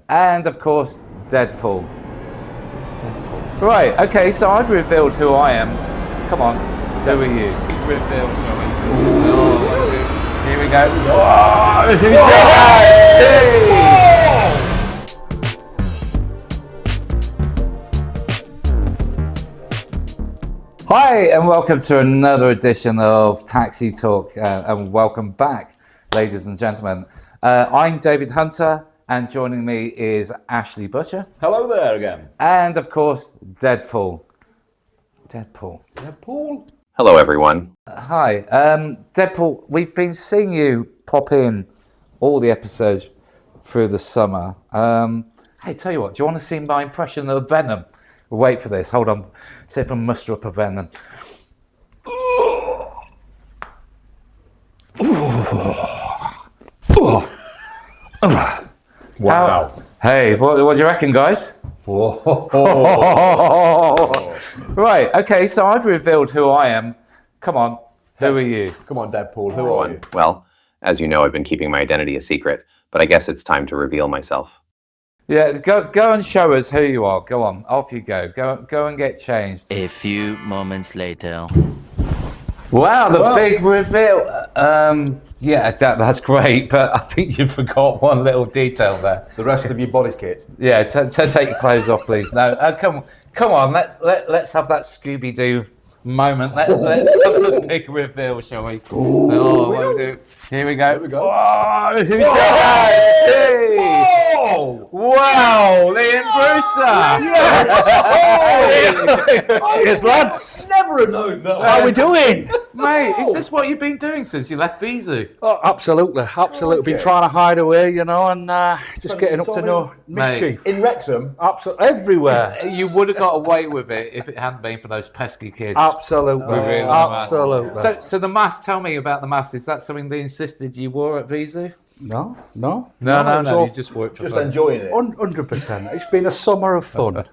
And of course, Deadpool. Right, okay, so I've revealed who I am. Come on, who are you? Reveal, shall we? Oh, here we go. Whoa, who's Hi, and welcome to another edition of Taxi Talk, and welcome back, ladies and gentlemen. I'm David Hunter, and joining me is Ashley Butcher. Hello there again. And of course, Deadpool. Hello, everyone. Hi, Deadpool. We've been seeing you pop in all the episodes through the summer. Hey, tell you what, do you want to see my impression of Venom? Wait for this. Hold on. See if I can muster up a Venom. Wow. Hey, what do you reckon, guys? Right, okay, so I've revealed who I am. Come on, who are you? Come on, Deadpool, who are you? Well, as you know, I've been keeping my identity a secret, but I guess it's time to reveal myself. Yeah, go and show us who you are. Go on, off you go. Go and get changed. A few moments later. Wow, the big reveal. Yeah, that's great, but I think you forgot one little detail there. The rest of your body kit. Yeah, take your clothes off, please. No, come on. Let's have that Scooby-Doo moment. Let's have the big reveal, shall we? Here we go. Oh, who's that? Hey! Wow, Liam Brewster! Yes! Cheers, lads! Never have known that. How are we doing? Mate, is this what you've been doing since you left Vizu? Oh, absolutely. Been trying to hide away, and just getting up to no mischief. In Wrexham? Absolutely, everywhere. You would have got away with it if it hadn't been for those pesky kids. Absolutely, absolutely. So the mask, tell me about the mask. Is that something they insisted you wore at Vizu? No. No, you just worked for Just fun. enjoying it. 100%. It's been a summer of fun.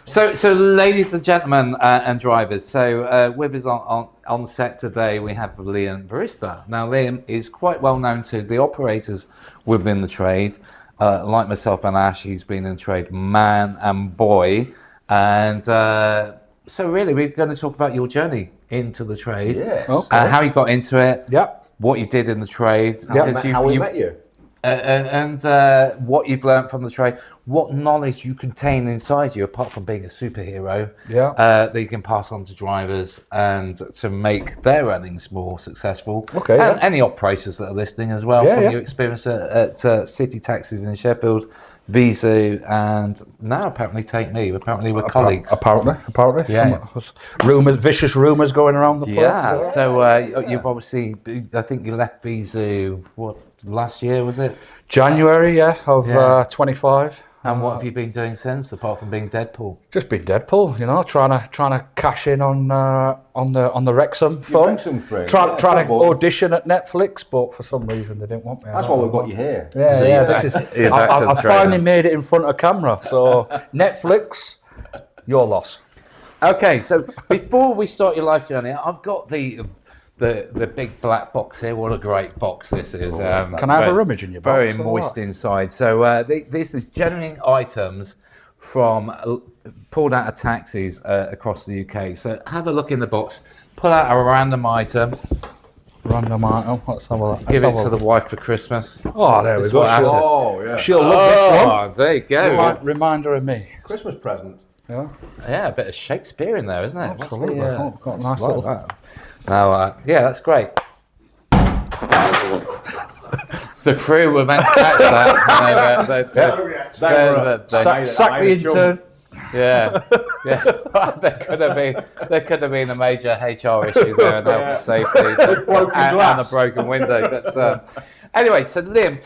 So ladies and gentlemen and drivers, so with us on set today we have Liam Brewster. Now Liam is quite well known to the operators within the trade. Like myself and Ash, he's been in the trade man and boy. And so really we're going to talk about your journey into the trade. Yes. Okay. How you got into it. Yep. What you did in the trade. How we met you. And what you've learned from the trade, what knowledge you contain inside you, apart from being a superhero, that you can pass on to drivers and to make their earnings more successful. Okay. And any operators that are listening as well, from your experience at City Taxis in Sheffield, Vizu, and now apparently Take Me. Apparently we're colleagues. Apparently. Yeah. Vicious rumours going around the place. Yeah. So you've obviously, I think you left Vizu, last year was it? January, of 25. And what have you been doing since, apart from being Deadpool? Just been Deadpool, trying to cash in on the Wrexham fun. Wrexham free. Trying to audition at Netflix, but for some reason they didn't want me. That's why we've got you here. Yeah. This is. I finally made it in front of camera. So Netflix, your loss. Okay, so before we start your life journey, I've got the big black box here. What a great box this is. Can I have a rummage in your box? Very moist inside. So this is genuine items from pulled out of taxis across the UK. So have a look in the box. Pull out a random item. Random item. Let's have a look. Give it to the wife for Christmas. Oh, there we go. She'll love this one. There you go. Reminder of me. Christmas present. Yeah, a bit of Shakespeare in there, isn't it? Absolutely. Got a nice like little. that. Now, that's great. The crew were meant to catch that. Sack the intern. Yeah. there could have been a major HR issue there and health and safety and a broken window. But anyway, so Liam,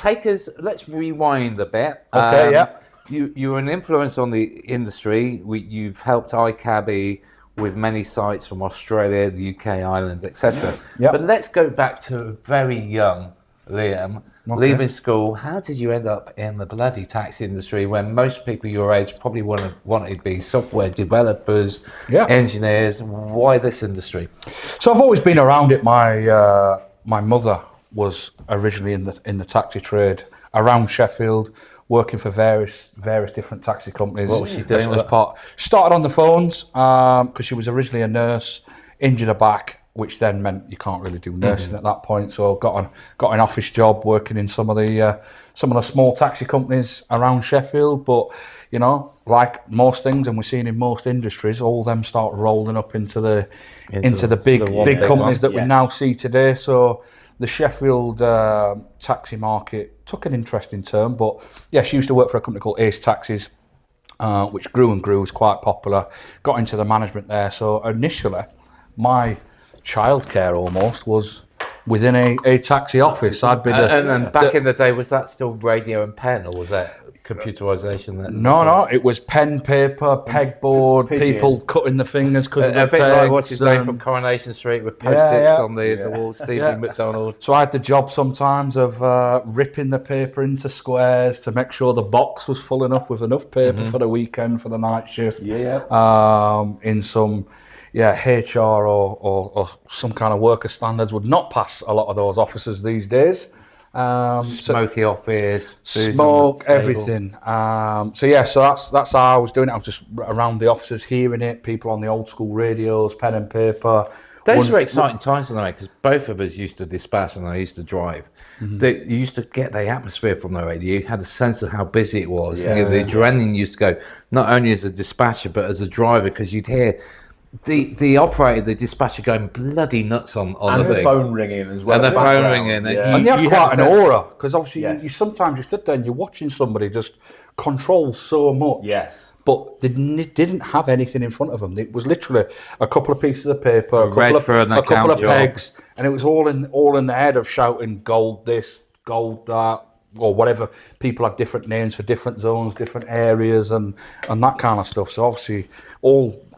let's rewind a bit. Okay, You're an influence on the industry. You've helped iCabby with many sites from Australia, the UK, Ireland, etc. But let's go back to very young Liam, leaving school. How did you end up in the bloody taxi industry when most people your age probably wanted to be software developers, engineers? Why this industry? So I've always been around it. My mother was originally in the taxi trade around Sheffield, working for various different taxi companies. What was she doing? Started on the phones because she was originally a nurse, injured her back, which then meant you can't really do nursing at that point. So got an office job working in some of the small taxi companies around Sheffield. But you know, like most things, and we're seeing in most industries, all them start rolling up into the big companies that we now see today. So the Sheffield taxi market took an interesting turn. But yeah, she used to work for a company called Ace Taxis, which grew and grew, was quite popular. Got into the management there. So initially, my childcare almost was within a taxi office. I'd been and back in the day, was that still radio and pen, or was that computerisation? No, it was pen, paper, pegboard, people cutting the fingers because of the bit pegs, like what's his name from Coronation Street with post-its on the wall, Stephen McDonald. So I had the job sometimes of ripping the paper into squares to make sure the box was full enough with enough paper for the weekend, for the night shift. In some HR or some kind of worker standards would not pass a lot of those officers these days. Smoky office, smoke, everything. So that's how I was doing it. I was just around the offices, hearing it, people on the old school radios, pen and paper. Those were exciting times for them, because both of us used to dispatch and I used to drive. You used to get the atmosphere from the radio. You had a sense of how busy it was. The adrenaline used to go, not only as a dispatcher, but as a driver, because you'd hear the operator, the dispatcher going bloody nuts on the phone ringing as well. And the phone ringing. And you had quite an aura, because obviously you sometimes you stood there and you're watching somebody just control so much. Yes. But they didn't have anything in front of them. It was literally a couple of pieces of paper, a couple of pegs, and it was all in the head of shouting gold this, gold that, or whatever. People had different names for different zones, different areas, and that kind of stuff. So obviously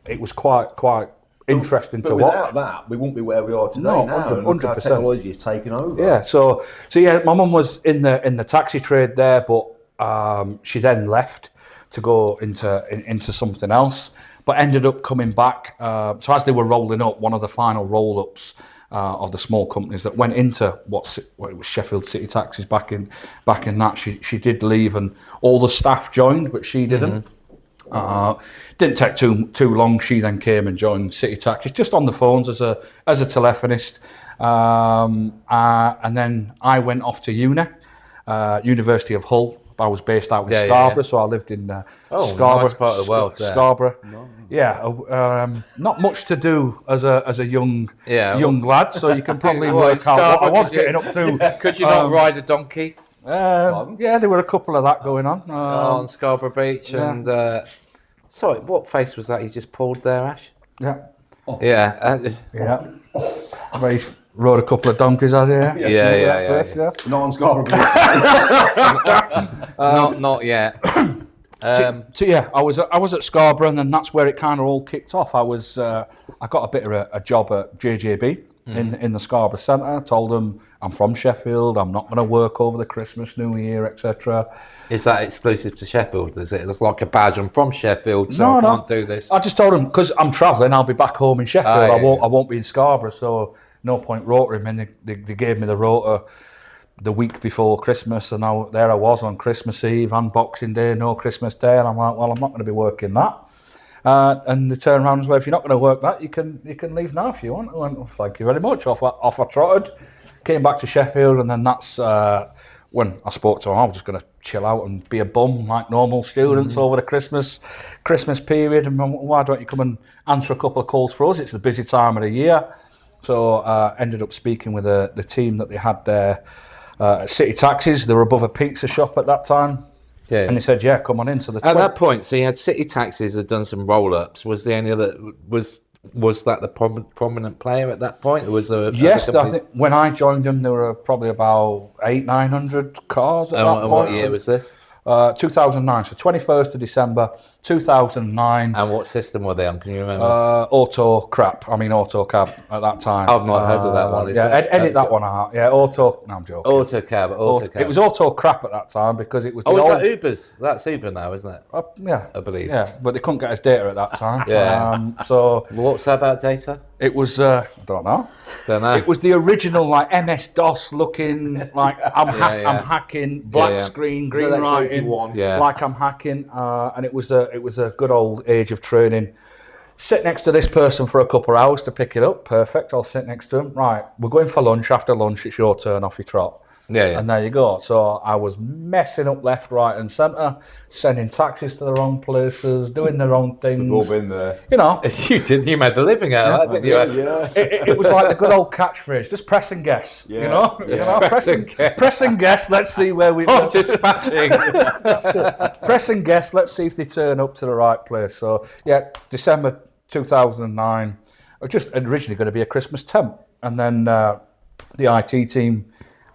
it was quite interesting to watch. Without that, we wouldn't be where we are today. No, now. 100%. Technology has taken over. Yeah, so my mum was in the taxi trade there, but she then left to go into something else, but ended up coming back. So as they were rolling up, one of the final roll-ups of the small companies that went into what it was Sheffield City Taxis back in that, she did leave, and all the staff joined, but she didn't. Didn't take too long. She then came and joined City Taxis, just on the phones as a telephonist, and then I went off to University of Hull. I was based out in Scarborough, so I lived in Scarborough, nice part of the world. Scarborough, not much to do as a young lad, so you can probably work out what I was getting up to. Could you not ride a donkey? There were a couple of that going on Scarborough Beach, and sorry, what face was that you just pulled there, Ash? Where he rode a couple of donkeys, has he? Yeah. Not on Scarborough Beach. Not yet. I was at Scarborough, and then that's where it kind of all kicked off. I got a bit of a job at JJB in the Scarborough Centre. Told them I'm from Sheffield. I'm not going to work over the Christmas, New Year, etc. Is that exclusive to Sheffield? Is it? It's like a badge. I'm from Sheffield, so I can't do this. I just told them because I'm travelling. I'll be back home in Sheffield. I won't be in Scarborough, so no point rotoring. And they gave me the rotor the week before Christmas, and there I was on Christmas Eve and Boxing Day, no Christmas Day, and I'm like, well, I'm not going to be working that. And they turned around and said, if you're not going to work that, you can leave now if you want. I went, well, thank you very much. Off I trotted, came back to Sheffield, and then that's when I spoke to them. I was just going to chill out and be a bum like normal students over the Christmas period. And why don't you come and answer a couple of calls for us? It's the busy time of the year. So ended up speaking with the team that they had there at City Taxis. They were above a pizza shop at that time. Yeah. And they said, yeah, come on in. So at that point, so you had City Taxis had done some roll-ups. Was there any other, was that the prominent player at that point? Or was there yes, I think when I joined them, there were probably about 800-900 cars at that point. And what year was this? 2009, so 21st of December 2009. And what system were they on? Can you remember? AutoCab at that time. I've not heard of that one. Edit that one out. Yeah, No, I'm joking. AutoCab. It was AutoCrap at that time because it was. Oh, is that Uber's? That's Uber now, isn't it? Yeah, I believe. Yeah, but they couldn't get us data at that time. So what's that about data? It was. I don't know. It was the original like MS DOS looking like I'm hacking, black screen, green writing, like I'm hacking, and it was a good old age of training. Sit next to this person for a couple of hours to pick it up. Perfect. I'll sit next to him. Right, we're going for lunch. After lunch, it's your turn. Off you trot. Yeah. And there you go. So I was messing up left, right, and centre, sending taxis to the wrong places, doing the wrong things. We've all been there. You know. You did. You made a living out of that, didn't you? Yeah. It was like the good old catchphrase, just press and guess. Yeah. You know? Press and guess. Let's see where we Oh, dispatching. Press and guess. Let's see if they turn up to the right place. So yeah, December 2009. I was just originally going to be a Christmas temp, and then the IT team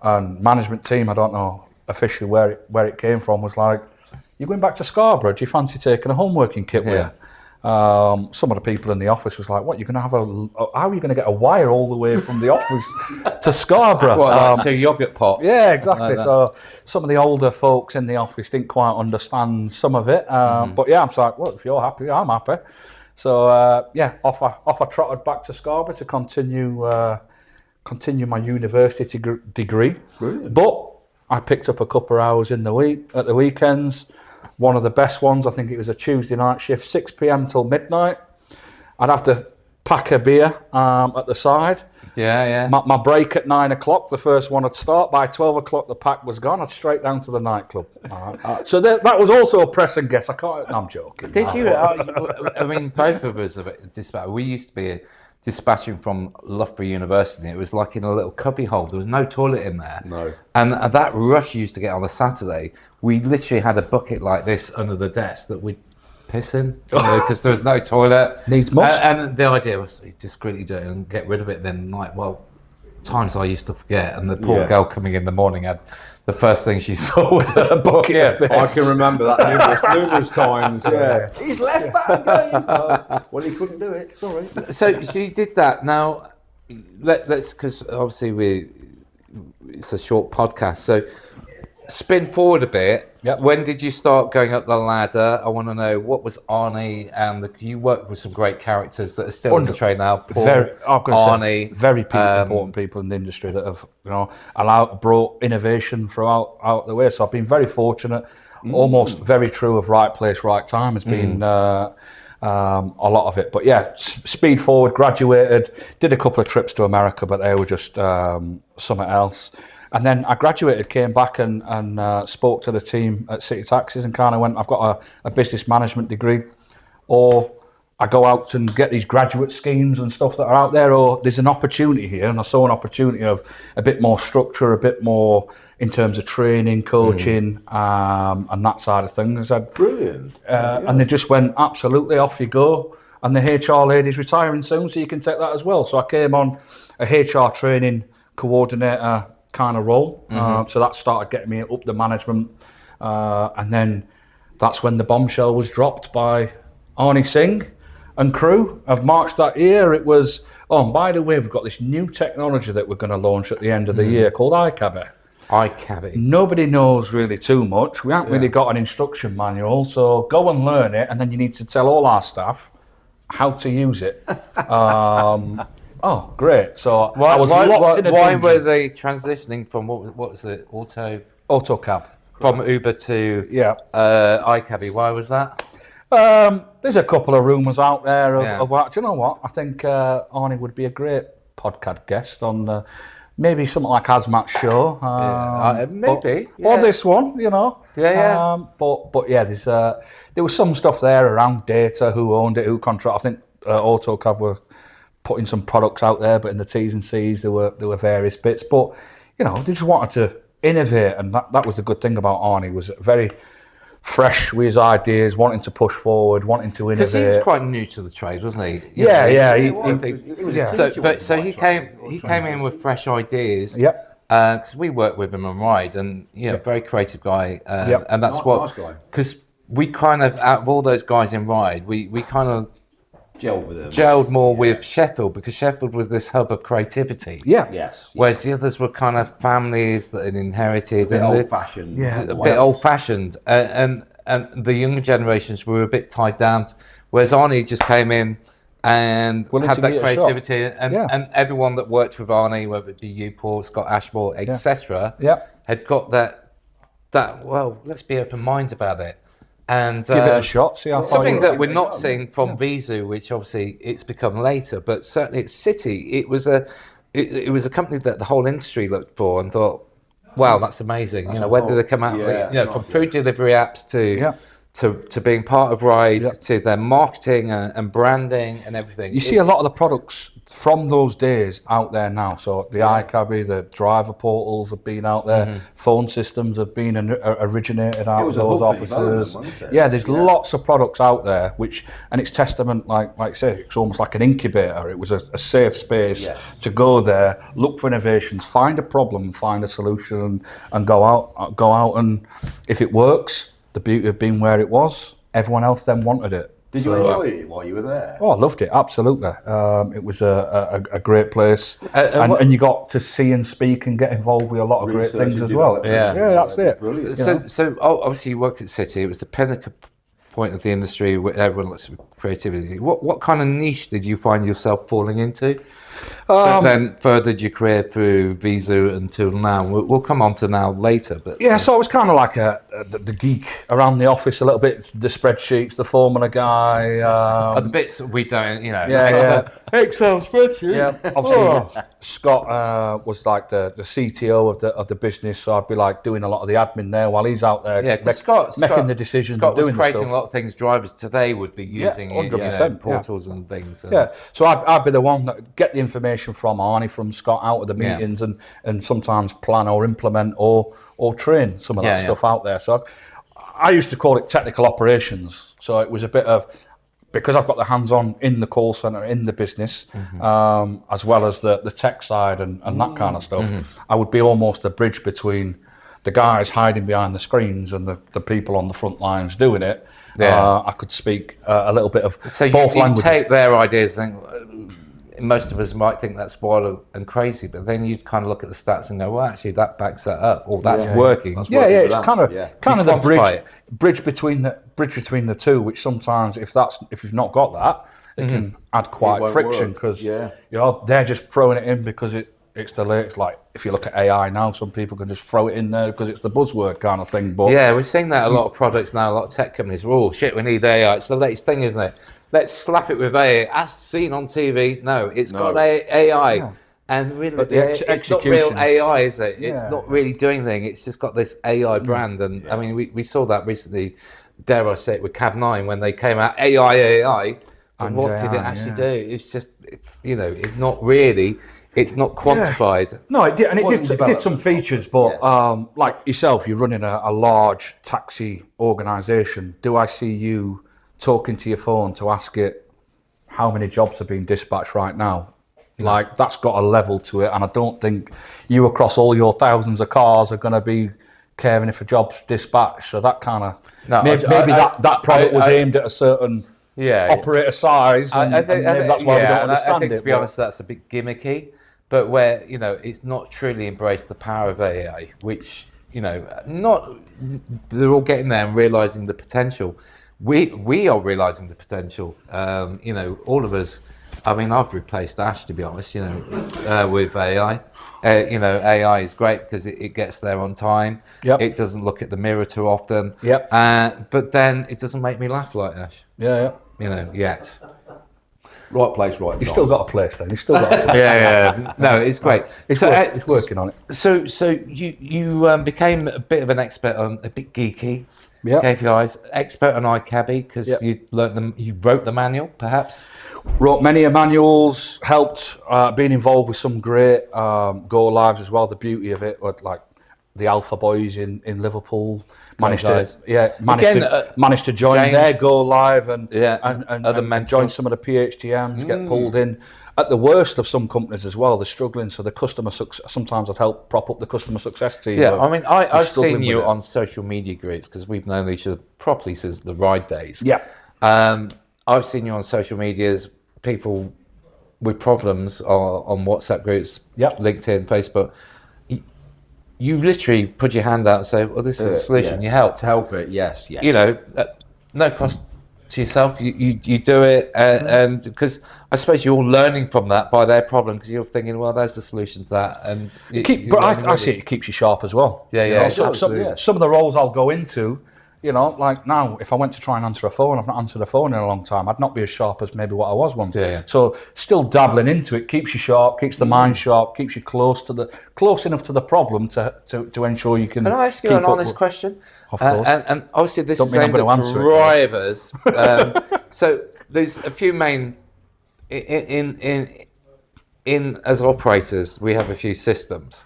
and management team, I don't know officially where it came from, was like, "You're going back to Scarborough. Do you fancy taking a home working kit with you?" Some of the people in the office was like, "What? You're going to have how are you going to get a wire all the way from the office to Scarborough?" Like 2 yogurt pots. Yeah, exactly. Like so some of the older folks in the office didn't quite understand some of it. But yeah, I'm like, well, if you're happy, I'm happy. So off I trotted back to Scarborough to continue my university degree. Brilliant. But I picked up a couple of hours in the week at the weekends. One of the best ones, I think it was a Tuesday night shift, 6 p.m. till midnight. I'd have to pack a beer at the side. Yeah. My break at 9 o'clock, the first one would start. By 12 o'clock, the pack was gone. I'd straight down to the nightclub. So that was also a press and guess. I'm joking. Did you? I mean, both of us have dispatched. We used to be dispatching from Loughborough University. It was like in a little cubby hole. There was no toilet in there. No. And that rush used to get on a Saturday. We literally had a bucket like this under the desk that we'd piss in because there was no toilet. Needs must. And the idea was discreetly do it and get rid of it. Then times I used to forget, and the poor girl coming in the morning had the first thing she saw was a bucket. I can remember that numerous times. Yeah. He's left that again. Well, he couldn't do it. Sorry. So she did that. Now, let's because obviously it's a short podcast. So spin forward a bit. Yep. When did you start going up the ladder? I want to know what was Arnie and you worked with some great characters that are still on the train now. Paul, Arnie, very important people in the industry that have brought innovation throughout the way. So I've been very fortunate. Almost very true of right place, right time has been a lot of it. But yeah, speed forward. Graduated, did a couple of trips to America, but they were just something else. And then I graduated, came back and spoke to the team at City Taxis and kind of went, I've got a business management degree, or I go out and get these graduate schemes and stuff that are out there, or there's an opportunity here. And I saw an opportunity of a bit more structure, a bit more in terms of training, coaching, and that side of things. I said, brilliant. And they just went, absolutely, off you go. And the HR lady's retiring soon, so you can take that as well. So I came on a HR training coordinator kind of role. So that started getting me up the management. And then that's when the bombshell was dropped by Arnie Singh and crew of March that year. It was, and by the way, we've got this new technology that we're going to launch at the end of the year called AutoCab. AutoCab. Nobody knows really too much. We haven't really got an instruction manual, so go and learn it, and then you need to tell all our staff how to use it. Oh, great! So I was locked in a why dungeon. were they transitioning from what was it? AutoCab from Uber to AutoCab? Why was that? There's a couple of rumours out there of what. Do you know what? I think Arnie would be a great podcast guest on maybe something like Hazmat's show. Maybe. Or this one, you know. Yeah. But yeah, there was some stuff there around data, who owned it, who contract. I think AutoCab were putting some products out there, but in the T's and C's there were various bits. But they just wanted to innovate, and that was the good thing about Arnie, was very fresh with his ideas, wanting to push forward, wanting to innovate. Because he was quite new to the trade, wasn't he? So he came in with fresh ideas. Yep. Because we worked with him on Ride, and very creative guy. And that's nice guy. Because we kind of, out of all those guys in Ride, we kind of gelled with them. Gelled more with Sheffield, because Sheffield was this hub of creativity. Yeah. Yes. Whereas the others were kind of families that had inherited. A bit old-fashioned. Yeah. A bit old-fashioned. And the younger generations were a bit tied down. Whereas Arnie just came in and Willing had to that give it a creativity. shot. And everyone that worked with Arnie, whether it be you, Paul, Scott Ashmore, etc., had got that, well, let's be open-minded about it. And give it a shot. See how far something that we're not seeing from Vizu, which obviously it's become later, but certainly at City, it was a company that the whole industry looked for and thought, wow, that's amazing. Where did they come out? From food delivery apps to being part of Ride, to their marketing and branding and everything. You see a lot of the products from those days out there now. So the iCabby, the driver portals have been out there. Phone systems have been originated out of those offices. There's lots of products out there, and it's testament, like I say, it's almost like an incubator. It was a safe space to go there, look for innovations, find a problem, find a solution, and go out. And if it works, the beauty of being where it was, everyone else then wanted it. Did you enjoy it while you were there? Oh, I loved it, absolutely. It was a great place, and you got to see and speak and get involved with a lot of great things as well. Yeah, that's it. Brilliant. So obviously you worked at City. It was the pinnacle point of the industry where everyone looks at creativity. What kind of niche did you find yourself falling into? That then furthered your career through Vizu until now. We'll come on to now later. But so I was kind of like the geek around the office a little bit. The spreadsheets, the formula guy. The bits we don't, Excel spreadsheet. Yeah, obviously Scott was like the CTO of the business, so I'd be like doing a lot of the admin there while he's out there making the decisions. Scott and doing was creating the stuff. a lot of things drivers today would be using 100%, portals and things. So I'd be the one that get the information from Arnie, from Scott, out of the meetings and sometimes plan or implement or train some of that stuff out there. So I used to call it technical operations. So it was a bit of, because I've got the hands-on in the call centre, in the business, as well as the tech side and that kind of stuff, I would be almost a bridge between the guys hiding behind the screens and the people on the front lines doing it. I could speak a little bit of both languages. Take their ideas and think, most of us might think that's wild and crazy, but then you kind of look at the stats and go, well, actually that backs that up, or that's working. It's kind of the bridge between the two, which sometimes if you've not got that, it can add quite friction, because they're just throwing it in because it's the latest. Like if you look at AI now, some people can just throw it in there because it's the buzzword kind of thing. But we're seeing that a lot of products now, a lot of tech companies. Oh shit, we need AI. It's the latest thing, isn't it? Let's slap it with AI. As seen on TV, it's got AI. And really, it's not real AI, is it? It's not really doing anything. It's just got this AI brand. And I mean, we saw that recently, dare I say it, with Cab9 when they came out, AI. And what did it actually do? It's just, it's not really, it's not quantified. No, it did, and it did some features, but like yourself, you're running a large taxi organisation. Do I see you talking to your phone to ask it how many jobs are being dispatched right now? Like, that's got a level to it, and I don't think you across all your thousands of cars are going to be caring if a job's dispatched. So that kind of maybe that product was aimed at a certain operator size, and maybe that's why we don't understand I think, to be honest, that's a bit gimmicky, but where it's not truly embraced the power of AI, which they're all getting there and realising the potential. We are realising the potential. All of us. I mean, I've replaced Ash, to be honest. With AI. AI is great because it gets there on time. Yep. It doesn't look at the mirror too often. Yep. But then it doesn't make me laugh like Ash. Yeah. Yet. Right place, right time. You've still got a place, then. You've still got a place. Yeah. No, it's great. It's working on it. So you became a bit of an expert on, a bit geeky. KPIs, expert on iCabby because you learned them. You wrote the manual, perhaps. Wrote many manuals. Helped being involved with some great go lives as well. The beauty of it, like the Alpha Boys in Liverpool managed guys. managed to join James, their go live and other and join some of the PHTMs, get pulled in. At the worst of some companies as well, they're struggling. So the customer sometimes I'd help prop up the customer success team. Yeah, I mean, I've seen you on social media groups because we've known each other properly since the ride days. Yeah. I've seen you on social medias, people with problems on WhatsApp groups, LinkedIn, Facebook. You literally put your hand out and say, well, this is a solution. You help. To help it, yes. You know, no cost to yourself. You do it. And because I suppose you're learning from that by their problem because you're thinking, well, there's the solution to that. And I see it keeps you sharp as well. Yeah. Some of the roles I'll go into, you know, like now, if I went to try and answer a phone, I've not answered a phone in a long time. I'd not be as sharp as maybe what I was once. Yeah. So still dabbling into it keeps you sharp, keeps the mind sharp, keeps you close enough to the problem to ensure you can. Can I ask you an honest question? Of course. And obviously this is aimed I'm at gonna drivers. So there's a few main in as operators, we have a few systems.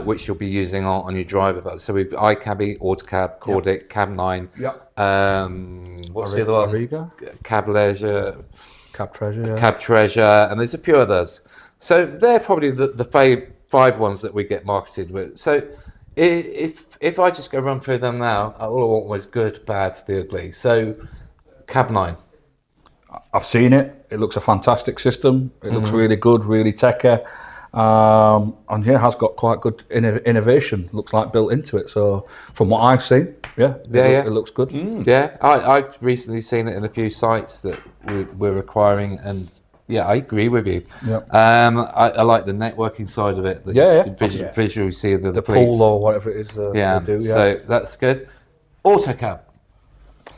Which you'll be using on your driver bus. So we've iCabby, AutoCab, Cordic, Cab9. What's the other one? Ariga? Cab Leisure, Cab Treasure. Cab Treasure, and there's a few others. So they're probably the five ones that we get marketed with. So if I just go run through them now, all I want was good, bad, the ugly. So Cab9. I've seen it. It looks a fantastic system. It looks really good, really techy. And it has got quite good innovation, looks like, built into it. So from what I've seen, it looks good. Yeah, I've recently seen it in a few sites that we're acquiring, and I agree with you. I like the networking side of it. Visually see the pool or whatever it is. They do, so that's good. AutoCab.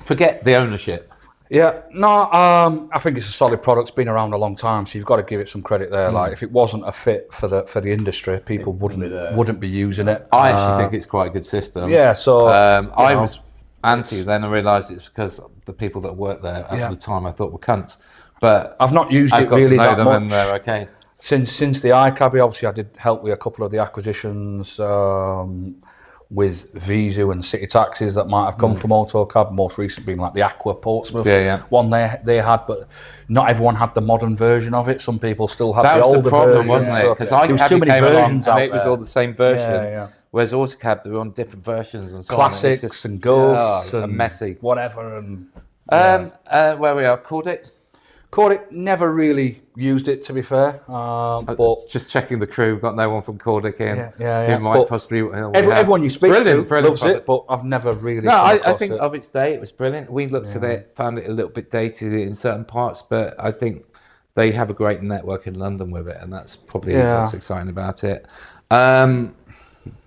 Forget the ownership. I think it's a solid product. It's been around a long time, so you've got to give it some credit there. Like, if it wasn't a fit for the industry, people wouldn't be using it. I actually think it's quite a good system. So I was anti, then I realised it's because the people that worked there at the time I thought were cunts. But I've not used it really that much. And they're okay. Since the iCabby, obviously, I did help with a couple of the acquisitions. With Visu and City Taxis that might have come from AutoCab, most recent being like the Aqua Portsmouth one they had, but not everyone had the modern version of it. Some people still had the older version. That was the problem, wasn't it? Because there was too many versions out and it was all the same version. Whereas AutoCab, they were on different versions and so classics and ghosts and messy. Whatever. And where we are, Cordic, never really used it, to be fair. But just checking the crew, got no one from Cordic in. Who might but possibly. Everyone you speak to loves it, but I've never really. No, I think of its day, it was brilliant. We looked at it, found it a little bit dated in certain parts, but I think they have a great network in London with it, and that's probably what's exciting about it.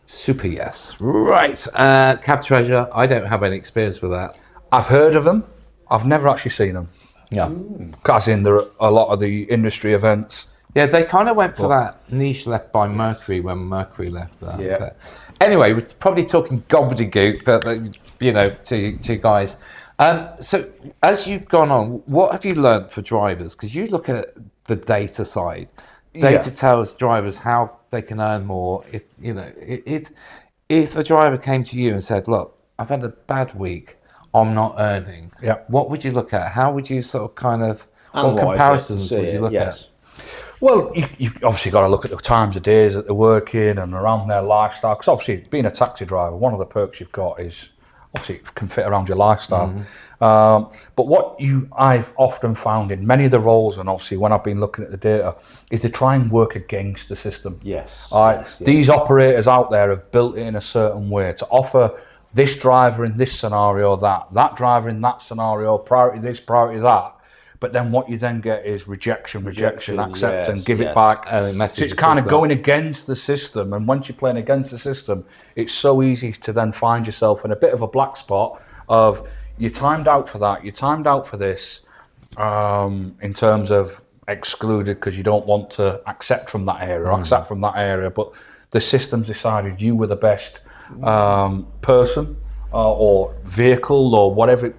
Super yes. Right. Cab Treasure, I don't have any experience with that. I've heard of them. I've never actually seen them. As in, there are a lot of the industry events. Yeah, they kind of went for that niche left by Mercury when Mercury left that. But anyway, we're probably talking gobbledygook, but to you guys. So as you've gone on, what have you learned for drivers? Because you look at the data side. Data tells drivers how they can earn more. If a driver came to you and said, "Look, I've had a bad week. I'm not earning." What would you look at? How would you sort of kind of, what comparisons would you look at? Well, you obviously got to look at the times of days that they're working and around their lifestyle. Because obviously, being a taxi driver, one of the perks you've got is obviously it can fit around your lifestyle. But what I've often found in many of the roles, and obviously when I've been looking at the data, is to try and work against the system. These operators out there have built it in a certain way to offer this driver in this scenario, that driver in that scenario, priority this, priority that. But then what you then get is rejection, accept, and give it back. So it's kind of going against the system. And once you're playing against the system, it's so easy to then find yourself in a bit of a black spot of you timed out for that, you timed out for this, in terms of excluded because you don't want to accept from that area or accept from that area. But the system's decided you were the best person or vehicle or whatever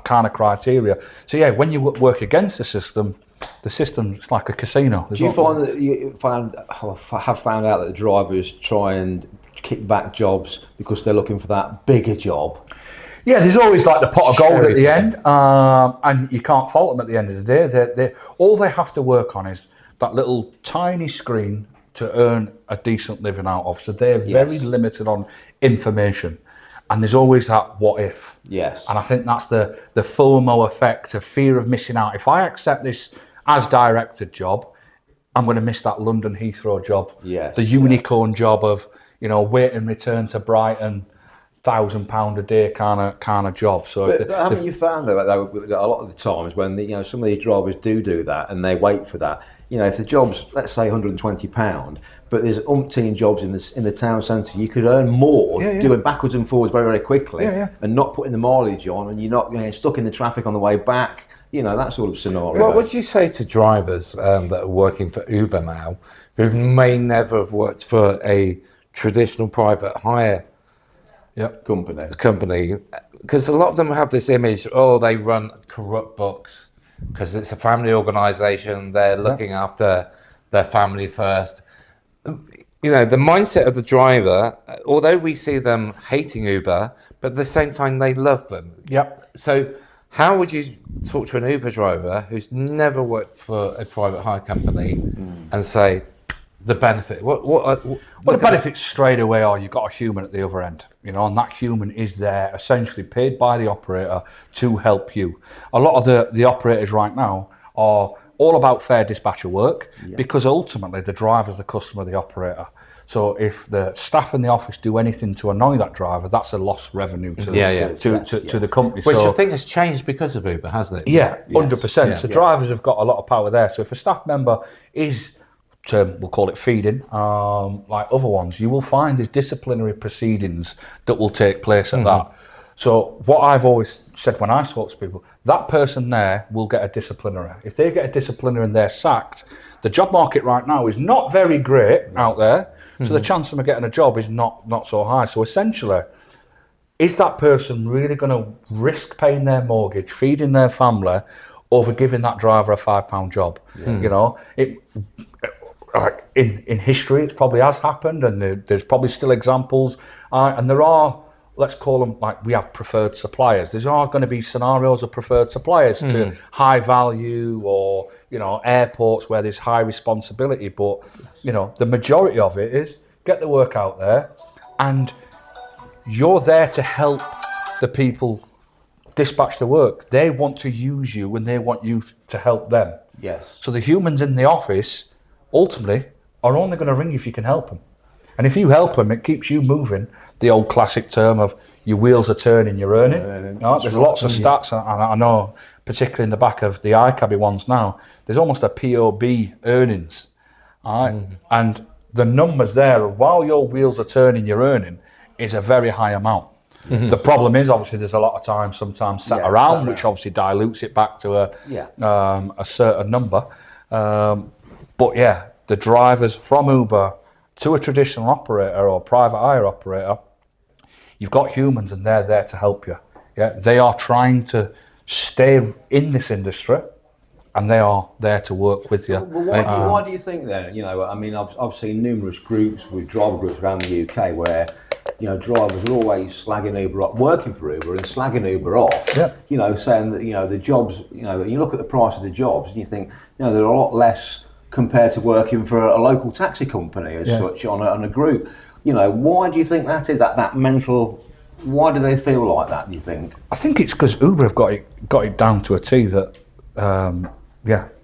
kind of criteria. So when you work against the system's like a casino. Do you find that have found out that the drivers try and kickback jobs because they're looking for that bigger job. Yeah, there's always like the pot of gold at the end, and you can't fault them at the end of the day. All they have to work on is that little tiny screen to earn a decent living out of. So they're very limited on information. And there's always that what if. Yes. And I think that's the FOMO effect of fear of missing out. If I accept this as directed job, I'm going to miss that London Heathrow job. Yes. The unicorn job of, wait and return to Brighton, £1,000 a day kind of job. So but haven't you found that a lot of the times when some of these drivers do that and they wait for that, if the job's, let's say £120, but there's umpteen jobs in the town centre, you could earn more doing backwards and forwards very, very quickly and not putting the mileage on, and you're not stuck in the traffic on the way back, that sort of scenario. Well, what do you say to drivers that are working for Uber now who may never have worked for a traditional private hire company? Because a lot of them have this image, they run corrupt books because it's a family organisation, they're looking after their family first. The mindset of the driver, although we see them hating Uber, but at the same time they love them. Yep. So how would you talk to an Uber driver who's never worked for a private hire company and say the benefit? What the benefits straight away are you've got a human at the other end, and that human is there essentially paid by the operator to help you. A lot of the operators right now are all about fair dispatcher work because ultimately the driver's the customer, the operator. So if the staff in the office do anything to annoy that driver, that's a lost revenue to the company. Which I think has changed because of Uber, hasn't it? Yeah, 100%. Yeah. So drivers have got a lot of power there. So if a staff member is, we'll call it feeding, like other ones, you will find there's disciplinary proceedings that will take place at that. So what I've always said when I talk to people, that person there will get a disciplinary. If they get a disciplinary and they're sacked, the job market right now is not very great out there, so the chance of them getting a job is not so high. So essentially, is that person really going to risk paying their mortgage, feeding their family, over giving that driver a £5 job? In history, it probably has happened, and there's probably still examples, and there are, let's call them, like, we have preferred suppliers. There are going to be scenarios of preferred suppliers to high value or, airports where there's high responsibility. But, the majority of it is get the work out there, and you're there to help the people dispatch the work. They want to use you and they want you to help them. Yes. So the humans in the office ultimately are only going to ring you if you can help them. And if you help them, it keeps you moving. The old classic term of your wheels are turning, you're earning. There's lots of stats, and I know, particularly in the back of the iCabby ones now, there's almost a POB earnings. And the numbers there, while your wheels are turning, you're earning, is a very high amount. The problem is, obviously, there's a lot of time sometimes sat around, which obviously dilutes it back to a certain number. But yeah, the drivers from Uber to a traditional operator or private hire operator, you've got humans and they're there to help you. Yeah, they are trying to stay in this industry and they are there to work with you. Well, why do you think then? I've seen numerous groups with driver groups around the UK where drivers are always slagging Uber up, working for Uber and slagging Uber off. Saying that the jobs. You look at the price of the jobs and you think they're a lot less compared to working for a local taxi company as such on a group. Why do you think that is? That mental. Why do they feel like that? Do you think? I think it's because Uber have got it down to a T. That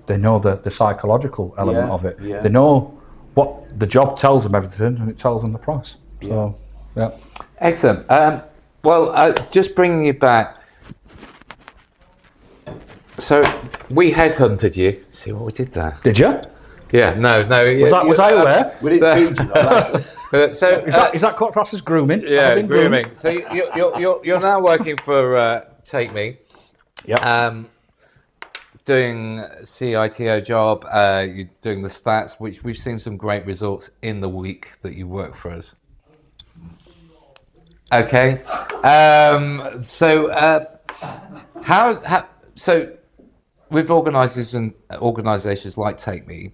they know the psychological element of it. They know what the job tells them everything, and it tells them the price. So. Yeah. Excellent. Just bringing you back. So we headhunted you. See what we did there? Did you? Yeah. No. Was I aware? We didn't feed you. So is that class as grooming? Yeah, grooming. So you're now working for Take Me. Yeah. Doing CITO job. You're doing the stats, which we've seen some great results in the week that you work for us. Okay. So with organisations like Take Me,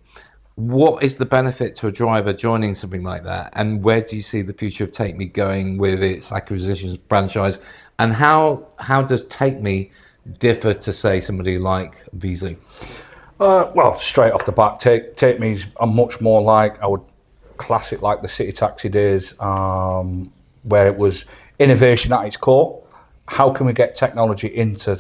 what is the benefit to a driver joining something like that? And where do you see the future of Take Me going with its acquisitions franchise? And how does Take Me differ to, say, somebody like VZ? Well, straight off the bat, Take Me's a much more like, I would class it like the City Taxi days, where it was innovation at its core. How can we get technology in to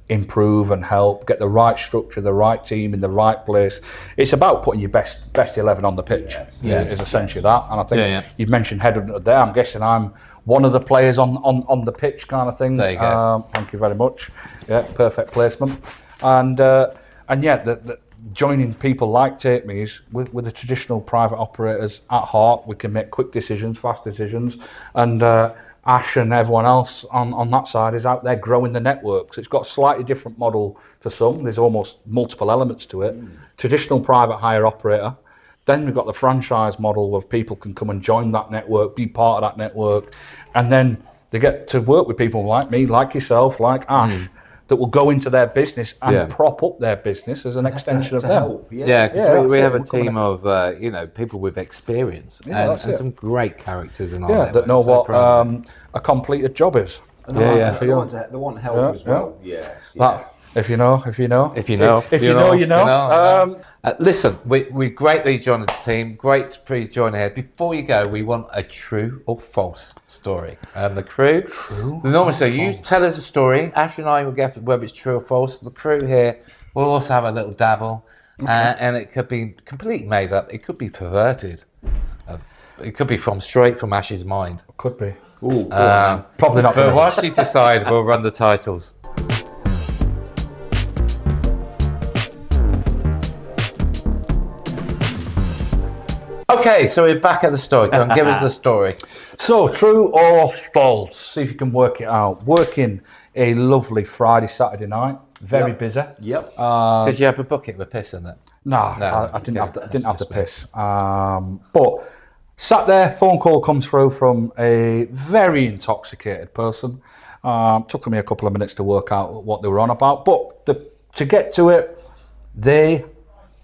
improve and help, get the right structure, the right team in the right place? It's about putting your best 11 on the pitch. Is essentially that. And I think you mentioned headhunter there. I'm guessing I'm one of the players on the pitch kind of thing. There you go. Thank you very much. Yeah, perfect placement. And the joining people like Take Me's with the traditional private operators at heart, we can make quick decisions, fast decisions, and Ash and everyone else on that side is out there growing the networks. It's got a slightly different model to some. There's almost multiple elements to it. Traditional private hire operator. Then we've got the franchise model of people can come and join that network, be part of that network, and then they get to work with people like me, like yourself, like Ash, that will go into their business and prop up their business as an extension of them. Because we have a team of people with experience and some great characters in our network. That know what a completed job is. They want help as well. That, if you know. Listen, we greatly joined the team. Great for you to join here. Before you go, we want a true or false story. And the crew, normally, so you tell us a story. Ash and I will get whether it's true or false. The crew here will also have a little dabble, and it could be completely made up. It could be perverted. It could be straight from Ash's mind. Could be. Probably not. But whilst you decide, we'll run the titles. Okay, so we're back at the story. Come on, give us the story. So, true or false? See if you can work it out. Working a lovely Friday, Saturday night. Very busy. Yep. Did you have a bucket with piss in it? No, I didn't have to piss. But sat there, phone call comes through from a very intoxicated person. Took me a couple of minutes to work out what they were on about. But to get to it, they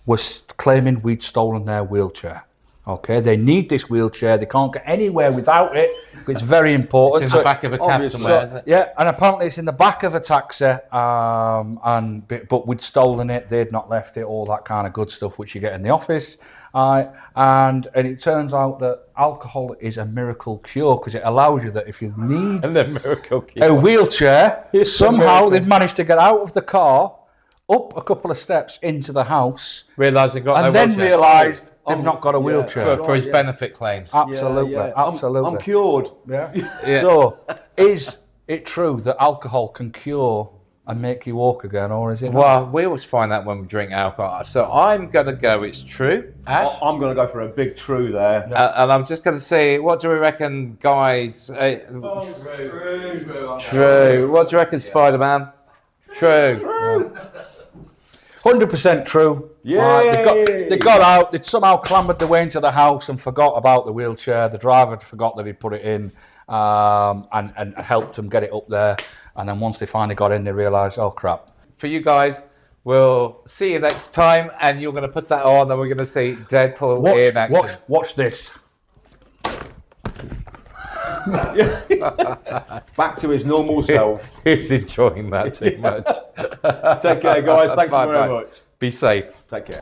were claiming we'd stolen their wheelchair. Okay, they need this wheelchair. They can't get anywhere without it. It's very important. It's in the back of a cab somewhere, is it? Yeah, and apparently it's in the back of a taxi. But we'd stolen it. They'd not left it. All that kind of good stuff which you get in the office. And it turns out that alcohol is a miracle cure because it allows you that if you need a wheelchair, somehow they've managed to get out of the car, up a couple of steps into the house, realised they've not got a wheelchair for his benefit claims. Absolutely, absolutely. I'm cured. Yeah. So, is it true that alcohol can cure and make you walk again, or is it not? Well, we always find that when we drink alcohol. So I'm going to go it's true. Ash? I'm going to go for a big true there. And I'm just going to say, what do we reckon, guys? True. What do you reckon, Spider-Man? True. 100% true. They got out, they'd somehow clambered their way into the house and forgot about the wheelchair. The driver had forgot that he'd put it in and helped them get it up there. And then once they finally got in, they realised, oh crap. For you guys, we'll see you next time, and you're going to put that on, and we're going to see Deadpool in action. Watch this. Back to his normal self. He's enjoying that too much. Take care, guys. Thank you very much. Be safe. Take care.